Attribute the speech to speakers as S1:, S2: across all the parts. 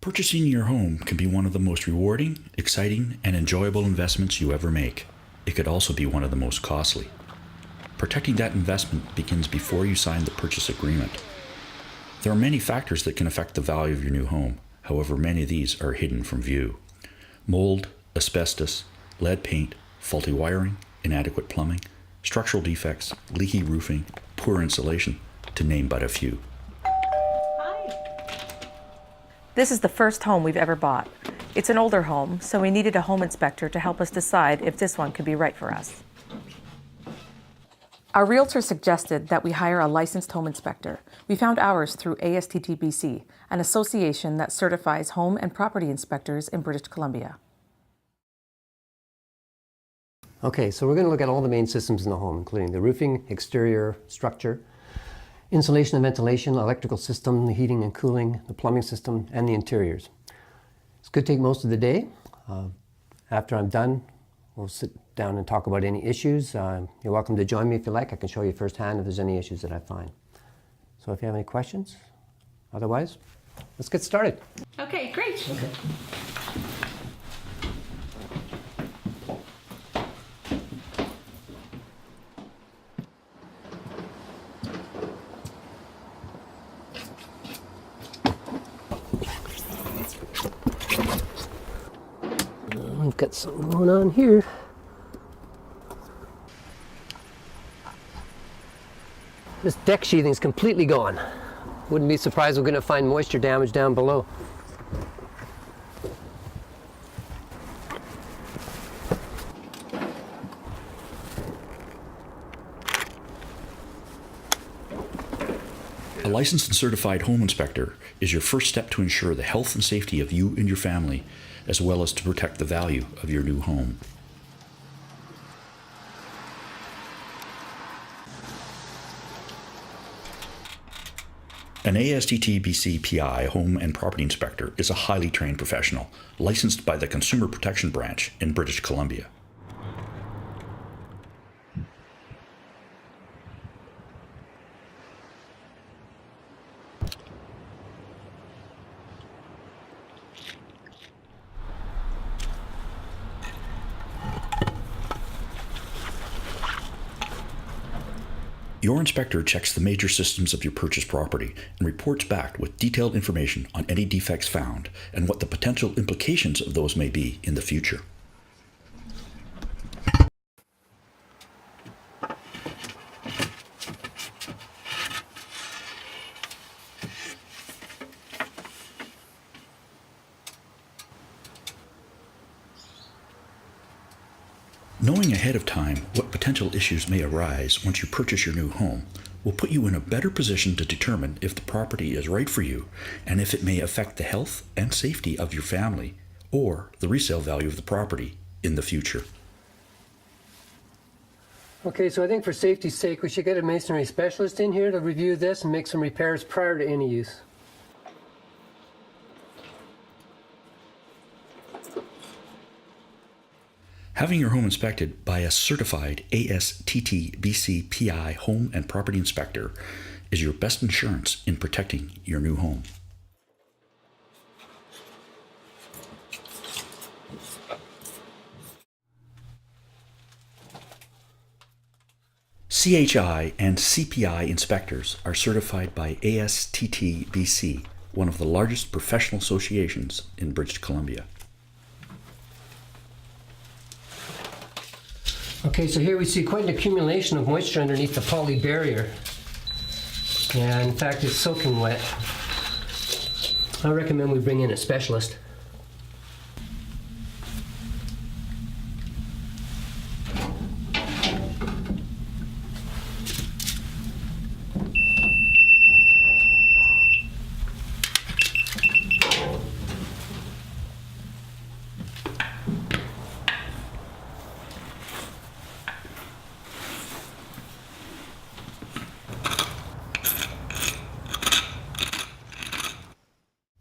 S1: Purchasing your home can be one of the most rewarding, exciting, and enjoyable investments you ever make. It could also be one of the most costly. Protecting that investment begins before you sign the purchase agreement. There are many factors that can affect the value of your new home. However, many of these are hidden from view. Mold, asbestos, lead paint, faulty wiring, inadequate plumbing, structural defects, leaky roofing, poor insulation, to name but a few.
S2: This is the first home we've ever bought. It's an older home, so we needed a home inspector to help us decide if this one could be right for us. Our realtor suggested that we hire a licensed home inspector. We found ours through ASTTBC, an association that certifies home and property inspectors in British Columbia.
S3: Okay, so we're going to look at all the main systems in the home, including the roofing, exterior structure, insulation and ventilation, electrical system, the heating and cooling, the plumbing system, and the interiors. This could take most of the day. After I'm done, we'll sit down and talk about any issues. You're welcome to join me if you like. I can show you firsthand if there's any issues that I find. So if you have any questions, otherwise, let's get started.
S4: Okay, great.
S3: Okay. We've got something going on here. This deck sheathing is completely gone. Wouldn't be surprised we're going to find moisture damage down below.
S1: A licensed and certified home inspector is your first step to ensure the health and safety of you and your family, as well as to protect the value of your new home. An ASTTBC PI home and property inspector is a highly trained professional, licensed by the Consumer Protection Branch in British Columbia. Your inspector checks the major systems of your purchased property and reports back with detailed information on any defects found and what the potential implications of those may be in the future. Knowing ahead of time what potential issues may arise once you purchase your new home will put you in a better position to determine if the property is right for you and if it may affect the health and safety of your family or the resale value of the property in the future.
S3: Okay, so I think for safety's sake, we should get a masonry specialist in here to review this and make some repairs prior to any use.
S1: Having your home inspected by a certified ASTTBC PI home and property inspector is your best insurance in protecting your new home. CHI and CPI inspectors are certified by ASTTBC, one of the largest professional associations in British Columbia.
S3: Okay, so here we see quite an accumulation of moisture underneath the poly barrier. And in fact, it's soaking wet. I recommend we bring in a specialist.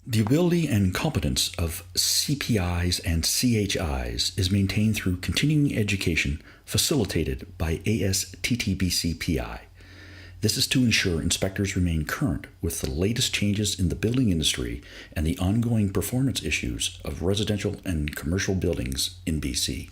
S1: The ability and competence of CPIs and CHIs is maintained through continuing education facilitated by ASTTBC PI. This is to ensure inspectors remain current with the latest changes in the building industry and the ongoing performance issues of residential and commercial buildings in BC.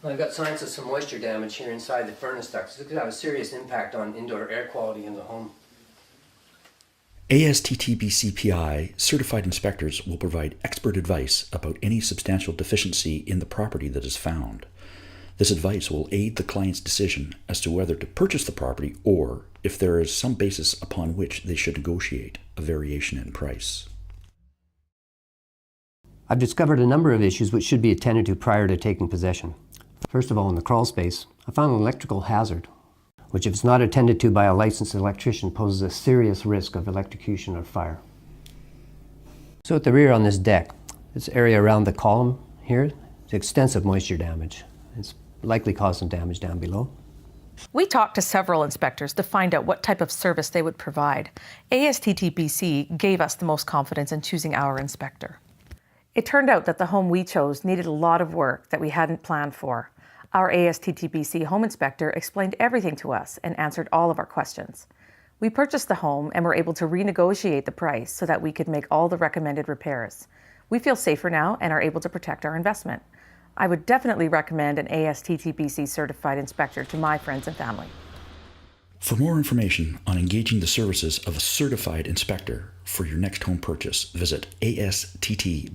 S3: Well, I've got signs of some moisture damage here inside the furnace ducts. This could have a serious impact on indoor air quality in the home.
S1: ASTTBC PI certified inspectors will provide expert advice about any substantial deficiency in the property that is found. This advice will aid the client's decision as to whether to purchase the property or if there is some basis upon which they should negotiate a variation in price.
S3: I've discovered a number of issues which should be attended to prior to taking possession. First of all, in the crawl space, I found an electrical hazard, which if it's not attended to by a licensed electrician poses a serious risk of electrocution or fire. So at the rear on this deck, this area around the column here, is extensive moisture damage. It's likely caused some damage down below.
S2: We talked to several inspectors to find out what type of service they would provide. ASTTBC gave us the most confidence in choosing our inspector. It turned out that the home we chose needed a lot of work that we hadn't planned for. Our ASTTBC home inspector explained everything to us and answered all of our questions. We purchased the home and were able to renegotiate the price so that we could make all the recommended repairs. We feel safer now and are able to protect our investment. I would definitely recommend an ASTTBC certified inspector to my friends and family.
S1: For more information on engaging the services of a certified inspector for your next home purchase, visit asttbcpi.com.